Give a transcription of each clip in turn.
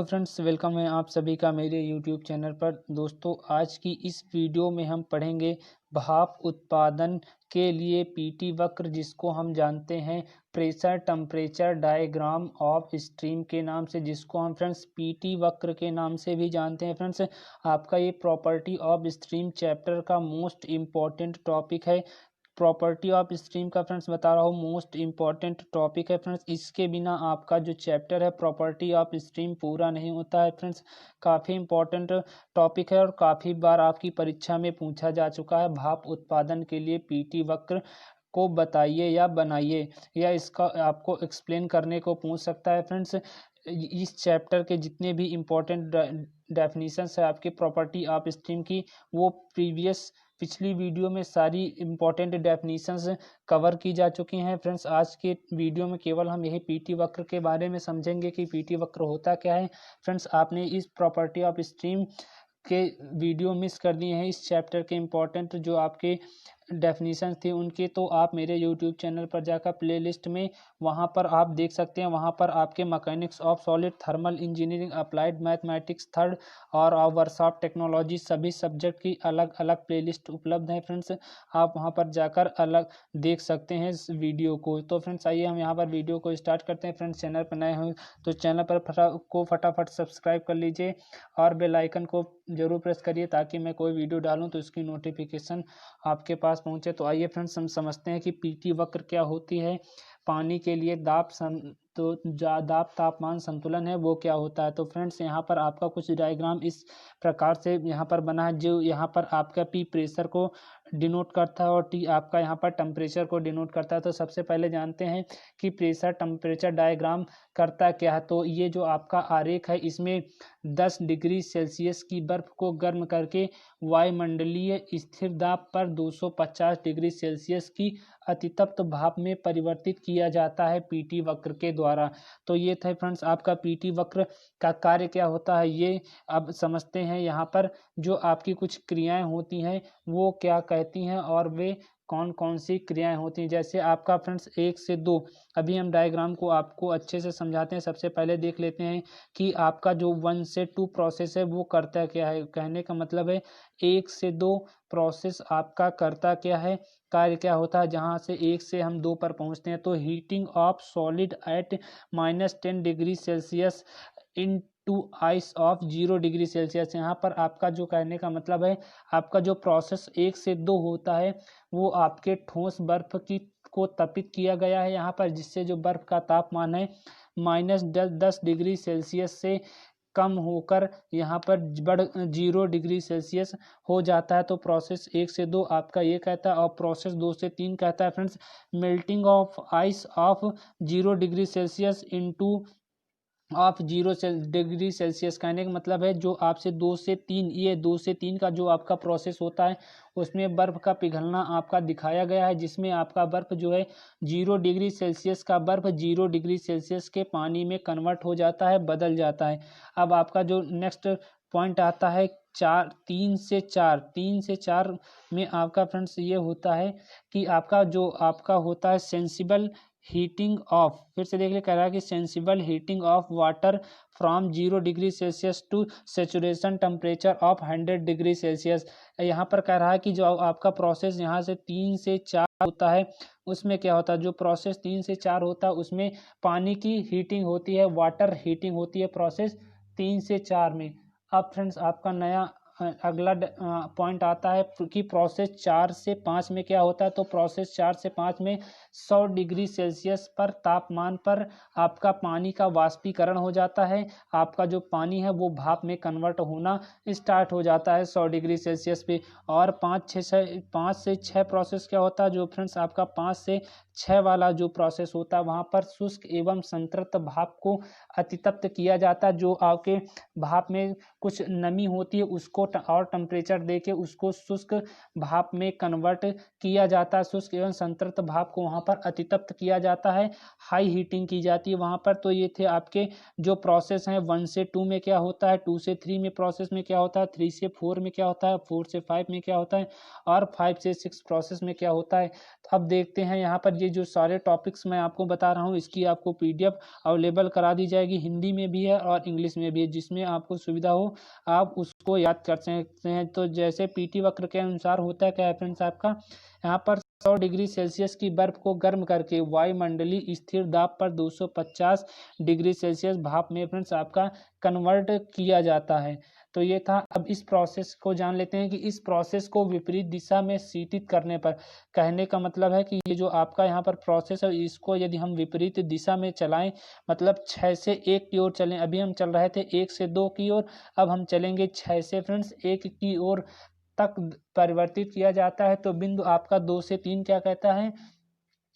Friends, welcome है आप सभी का मेरे यूट्यूब चैनल पर। दोस्तों, आज की इस वीडियो में हम पढ़ेंगे भाप उत्पादन के लिए पीटी वक्र, जिसको हम जानते हैं pressure temperature diagram of stream के नाम से, जिसको हम फ्रेंड्स पीटी वक्र के नाम से भी जानते हैं। फ्रेंड्स, आपका ये प्रॉपर्टी ऑफ स्ट्रीम चैप्टर का मोस्ट इम्पॉर्टेंट टॉपिक है। प्रॉपर्टी ऑफ स्ट्रीम का फ्रेंड्स बता रहा हूँ मोस्ट इम्पॉर्टेंट टॉपिक है फ्रेंड्स। इसके बिना आपका जो चैप्टर है प्रॉपर्टी ऑफ स्ट्रीम पूरा नहीं होता है फ्रेंड्स। काफ़ी इम्पॉर्टेंट टॉपिक है और काफ़ी बार आपकी परीक्षा में पूछा जा चुका है। भाप उत्पादन के लिए पीटी वक्र को बताइए या बनाइए, या इसका आपको एक्सप्लेन करने को पूछ सकता है फ्रेंड्स। इस चैप्टर के जितने भी इम्पोर्टेंट डेफिनेशंस है आपके प्रॉपर्टी ऑफ स्ट्रीम की, वो पिछली वीडियो में सारी इम्पोर्टेंट डेफिनेशंस कवर की जा चुकी हैं फ्रेंड्स। आज के वीडियो में केवल हम यही पीटी वक्र के बारे में समझेंगे कि पीटी वक्र होता क्या है। फ्रेंड्स, आपने इस प्रॉपर्टी ऑफ स्ट्रीम के वीडियो मिस कर दिए हैं, इस चैप्टर के इम्पोर्टेंट जो आपके डेफिनेशन थे उनके, तो आप मेरे यूट्यूब चैनल पर जाकर प्लेलिस्ट में वहां पर आप देख सकते हैं। वहां पर आपके mechanics of solid, thermal engineering, applied mathematics third और वर्कशॉप टेक्नोलॉजी, सभी सब्जेक्ट की अलग अलग प्लेलिस्ट उपलब्ध है फ्रेंड्स। आप वहां पर जाकर अलग देख सकते हैं इस वीडियो को। तो फ्रेंड्स, आइए हम यहाँ पर वीडियो को स्टार्ट करते हैं। फ्रेंड्स, चैनल पर नए हो तो चैनल पर फटाफट सब्सक्राइब कर लीजिए और बेल आइकन को जरूर प्रेस करिए, ताकि मैं कोई वीडियो डालूं तो इसकी नोटिफिकेशन आपके पास पहुंचे। तो आइए फ्रेंड्स, हम समझते हैं कि पीटी वक्र क्या होती है। पानी के लिए दाब तापमान संतुलन है, वो क्या होता है। तो फ्रेंड्स, यहाँ पर आपका कुछ डायग्राम इस प्रकार से यहाँ पर बना है, जो यहाँ पर आपका पी प्रेशर को डिनोट करता है और टी आपका यहाँ पर टेम्परेचर को डिनोट करता है। तो सबसे पहले जानते हैं कि प्रेशर टेम्परेचर डायग्राम करता क्या है। तो ये जो आपका आरेख है, इसमें 10 डिग्री सेल्सियस की बर्फ को गर्म करके वायुमंडलीय स्थिर दाब पर 250 डिग्री सेल्सियस की अतितप्त भाप में परिवर्तित किया जाता है पीटी वक्र के द्वारा। तो ये थे फ्रेंड्स आपका पीटी वक्र का कार्य क्या होता है, ये अब समझते हैं। यहाँ पर जो आपकी कुछ क्रियाएं होती हैं वो क्या कहती हैं और वे कौन कौन सी क्रियाएं होती हैं। जैसे आपका फ्रेंड्स 1 से 2, अभी हम डायग्राम को आपको अच्छे से समझाते हैं। सबसे पहले देख लेते हैं कि आपका जो 1 से 2 प्रोसेस है वो करता क्या है। कहने का मतलब है 1 से 2 प्रोसेस आपका करता क्या है, कार्य क्या होता है। जहां से 1 से हम 2 पर पहुंचते हैं, तो heating of solid at -10 degree Celsius into ice of 0 degree Celsius. यहाँ पर आपका जो कहने का मतलब है, आपका जो प्रोसेस 1 से 2 होता है वो आपके ठोस बर्फ की को तपित किया गया है यहाँ पर, जिससे जो बर्फ का तापमान है -10 डिग्री सेल्सियस से कम होकर यहाँ पर 0 डिग्री सेल्सियस हो जाता है। तो प्रोसेस 1 से 2 आपका ये कहता है, और प्रोसेस 2 से 3 कहता है friends melting of ice of 0 degree Celsius into of 0 degree Celsius. कहने का मतलब है जो आपसे 2 से 3, ये 2 से 3 का जो आपका प्रोसेस होता है उसमें बर्फ का पिघलना आपका दिखाया गया है, जिसमें आपका बर्फ जो है 0 डिग्री सेल्सियस का बर्फ 0 डिग्री सेल्सियस के पानी में कन्वर्ट हो जाता है, बदल जाता है। अब आपका जो नेक्स्ट पॉइंट आता है 3 से 4 में आपका फ्रेंड्स ये होता है कि आपका होता है सेंसिबल हीटिंग ऑफ, फिर से देख ले, कह रहा है कि sensible heating of water from 0 degree Celsius to saturation temperature of 100 degree Celsius. यहाँ पर कह रहा है कि जो आपका प्रोसेस यहाँ से 3 से 4 होता है, उसमें क्या होता है, जो प्रोसेस 3 से 4 होता है उसमें पानी की हीटिंग होती है, वाटर हीटिंग होती है प्रोसेस 3 से 4 में। अब फ्रेंड्स आपका नया अगला पॉइंट आता है कि प्रोसेस 4 से 5 में क्या होता है। तो प्रोसेस 4 से 5 में 100 डिग्री सेल्सियस पर तापमान पर आपका पानी का वाष्पीकरण हो जाता है। आपका जो पानी है वो भाप में कन्वर्ट होना स्टार्ट हो जाता है 100 डिग्री सेल्सियस पे। और 5 से 6 प्रोसेस क्या होता है, जो फ्रेंड्स आपका 5 से 6 वाला जो प्रोसेस होता है वहाँ पर शुष्क एवं संतृप्त भाप को अतितप्त किया जाता है। जो आपके भाप में कुछ नमी होती है उसको उसको और टेम्परेचर दे के उसको शुष्क भाप में कन्वर्ट किया जाता है। शुष्क एवं संतृप्त भाप को वहाँ पर अतितप्त किया जाता है, हाई हीटिंग की जाती है वहाँ पर। तो ये थे आपके जो प्रोसेस हैं, 1 से 2 में क्या होता है, 2 से 3 में प्रोसेस में क्या होता है, 3 से 4 में क्या होता है, 4 से 5 में क्या होता है और 5 से 6 प्रोसेस में क्या होता है। तो अब देखते हैं यहाँ पर ये जो सारे टॉपिक्स मैं आपको बता रहा हूँ इसकी आपको पीडीएफ अवेलेबल करा दी जाएगी, हिंदी में भी है और इंग्लिश में भी है, जिसमें आपको सुविधा हो आप उसको याद कर सकते हैं। तो जैसे पीटी वक्र के अनुसार होता है क्या है फ्रेंड्स, आपका यहाँ पर 100 डिग्री सेल्सियस की बर्फ को गर्म करके वायुमंडलीय स्थिर दाब पर 250 डिग्री सेल्सियस भाप में फ्रेंड्स आपका कन्वर्ट किया जाता है। तो ये था। अब इस प्रोसेस को जान लेते हैं कि इस प्रोसेस को विपरीत दिशा में शीतित करने पर, कहने का मतलब है कि ये जो आपका यहाँ पर प्रोसेस है इसको यदि हम विपरीत दिशा में चलाएं, मतलब 6 से 1 की ओर चलें, अभी हम चल रहे थे 1 से 2 की ओर, अब हम चलेंगे 6 से फ्रेंड्स 1 की ओर तक परिवर्तित किया जाता है। तो बिंदु आपका 2 से 3 क्या कहता है,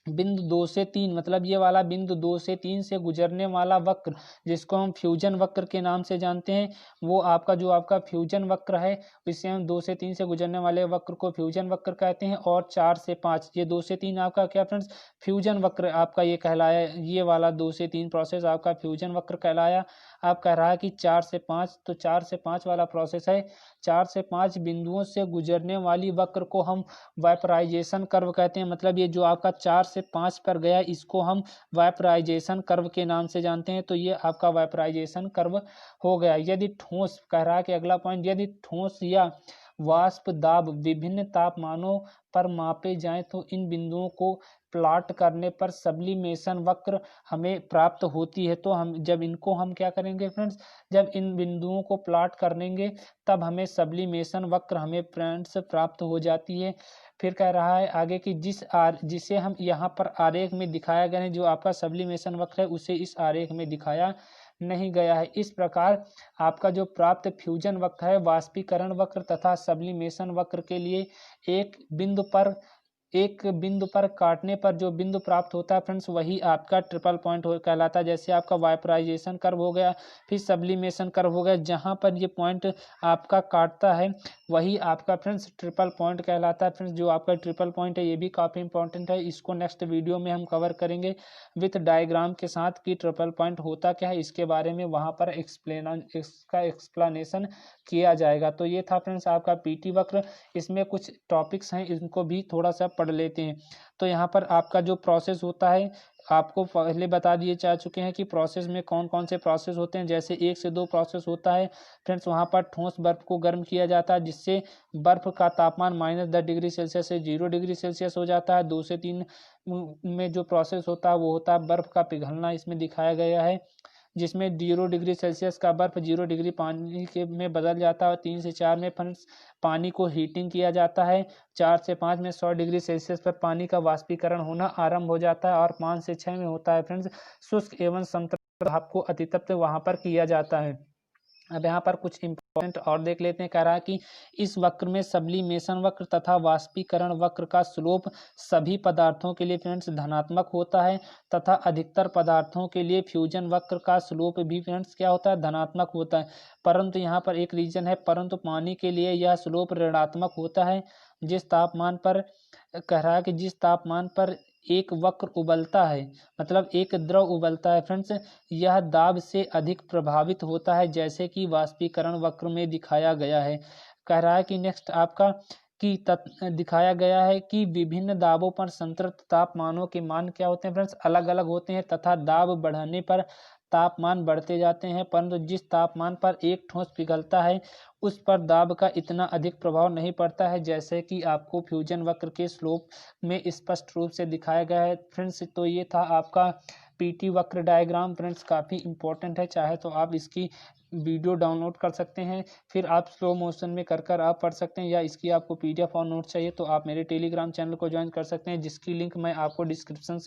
बिंदु 2 से 3 मतलब ये वाला बिंदु 2 से 3 से गुजरने वाला वक्र जिसको हम फ्यूजन वक्र के नाम से जानते हैं, वो आपका जो आपका फ्यूजन वक्र है इसे हम 2 से 3 से गुजरने वाले वक्र को फ्यूजन वक्र कहते हैं। और 4 से 5 ये 2 से 3 आपका क्या फ्रेंड्स, फ्यूजन वक्र आपका ये कहलाया, ये वाला 2 से 3 प्रोसेस आपका फ्यूजन वक्र कहलाया। आप कह रहा है कि 4 से 5, तो 4 से 5 वाला प्रोसेस है, 4 से 5 बिंदुओं से गुजरने वाली वक्र को हम वेपराइजेशन कर्व कहते हैं। मतलब ये जो आपका 4 से 5 पर गया इसको हम वेपराइजेशन कर्व के नाम से जानते हैं। तो ये आपका वेपराइजेशन कर्व हो गया। यदि ठोस, कह रहा है कि अगला पॉइंट, यदि ठोस या वाष्प दाब विभिन्न तापमानों पर मापे जाएं तो इन बिंदुओं को प्लॉट करने पर सब्लिमेशन वक्र हमें प्राप्त होती है। तो हम जब इनको हम क्या करेंगे फ्रेंड्स, जब इन बिंदुओं को प्लॉट करेंगे तब हमें सब्लिमेशन वक्र हमें फ्रेंड्स प्राप्त हो जाती है। फिर कह रहा है आगे कि जिसे हम यहाँ पर आरेख में दिखाया गया है, जो आपका सब्लिमेशन वक्र है उसे इस आरेख में दिखाया नहीं गया है। इस प्रकार आपका जो प्राप्त फ्यूजन वक्र है, वाष्पीकरण वक्र तथा सब्लिमेशन वक्र के लिए एक बिंदु पर काटने पर जो बिंदु प्राप्त होता है फ्रेंड्स वही आपका ट्रिपल पॉइंट कहलाता है। जैसे आपका वाइपराइजेशन कर्व हो गया, फिर सब्लिमेशन कर्व हो गया, जहां पर ये पॉइंट आपका काटता है वही आपका फ्रेंड्स ट्रिपल पॉइंट कहलाता है। फ्रेंड्स जो आपका ट्रिपल पॉइंट है ये भी काफ़ी इंपॉर्टेंट है, इसको नेक्स्ट वीडियो में हम कवर करेंगे विथ डायग्राम के साथ कि ट्रिपल पॉइंट होता क्या है, इसके बारे में वहाँ पर इसका एक्सप्लेनेशन किया जाएगा। तो ये था फ्रेंड्स आपका पीटी वक्र। इसमें कुछ टॉपिक्स हैं इनको भी थोड़ा सा पढ़ लेते हैं। तो यहाँ पर आपका जो प्रोसेस होता है आपको पहले बता दिए जा चुके हैं कि प्रोसेस में कौन कौन से प्रोसेस होते हैं। जैसे 1 से 2 प्रोसेस होता है फ्रेंड्स, वहाँ पर ठोस बर्फ को गर्म किया जाता है जिससे बर्फ का तापमान -10 डिग्री सेल्सियस से 0 डिग्री सेल्सियस हो जाता है। 2 से 3 में जो प्रोसेस होता है वो होता है बर्फ का पिघलना, इसमें दिखाया गया है, जिसमें 0 डिग्री सेल्सियस का बर्फ 0 डिग्री पानी के में बदल जाता है। और 3 से 4 में फ्रेंड्स पानी को हीटिंग किया जाता है। 4 से 5 में 100 डिग्री सेल्सियस पर पानी का वाष्पीकरण होना आरंभ हो जाता है। और 5 से 6 में होता है फ्रेंड्स शुष्क एवं संतृप्त भाप को अतितप्त वहाँ पर किया जाता है। अब यहाँ पर कुछ इंपॉर्टेंट और देख लेते हैं। कह रहा है कि इस वक्र में सब्लिमेशन वक्र तथा वाष्पीकरण वक्र का स्लोप सभी पदार्थों के लिए फ्रेंड्स धनात्मक होता है तथा अधिकतर पदार्थों के लिए फ्यूजन वक्र का स्लोप भी फ्रेंड्स क्या होता है, धनात्मक होता है। परंतु यहाँ पर एक रीजन है, परंतु पानी के लिए यह स्लोप ऋणात्मक होता है। जिस तापमान पर, कह रहा है कि जिस तापमान पर एक वक्र उबलता है, मतलब एक द्रव उबलता है फ्रेंड्स, यह दाब से अधिक प्रभावित होता है जैसे कि वाष्पीकरण वक्र में दिखाया गया है। कह रहा है कि नेक्स्ट आपका दिखाया गया है कि विभिन्न दाबों पर संतृप्त तापमानों के मान क्या होते हैं फ्रेंड्स, अलग अलग होते हैं तथा दाब बढ़ने पर तापमान बढ़ते जाते हैं। परंतु जिस तापमान पर एक ठोस पिघलता है उस पर दाब का इतना अधिक प्रभाव नहीं पड़ता है, जैसे कि आपको फ्यूजन वक्र के स्लोप में स्पष्ट रूप से दिखाया गया है फ्रेंड्स। तो ये था आपका पीटी वक्र डायग्राम फ्रेंड्स, काफ़ी इंपॉर्टेंट है। चाहे तो आप इसकी वीडियो डाउनलोड कर सकते हैं, फिर आप स्लो मोशन में कर आप पढ़ सकते हैं, या इसकी आपको पीडीएफ और नोट चाहिए तो आप मेरे टेलीग्राम चैनल को ज्वाइन कर सकते हैं, जिसकी लिंक मैं आपको डिस्क्रिप्शन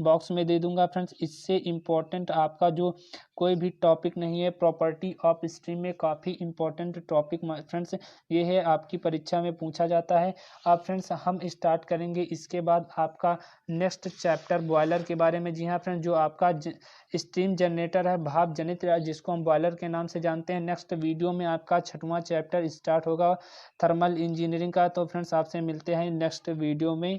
बॉक्स में दे दूंगा फ्रेंड्स। इससे इम्पोर्टेंट आपका जो कोई भी टॉपिक नहीं है। प्रॉपर्टी ऑफ स्टीम में काफ़ी इंपॉर्टेंट टॉपिक फ्रेंड्स ये है, आपकी परीक्षा में पूछा जाता है। अब फ्रेंड्स हम स्टार्ट करेंगे इसके बाद आपका नेक्स्ट चैप्टर बॉयलर के बारे में। जी हाँ फ्रेंड्स, जो आपका स्टीम जनरेटर है, भाप जनित जिसको हम बॉयलर के नाम से जानते हैं। नेक्स्ट वीडियो में आपका 6वां चैप्टर स्टार्ट होगा थर्मल इंजीनियरिंग का। तो फ्रेंड्स आपसे मिलते हैं नेक्स्ट वीडियो में।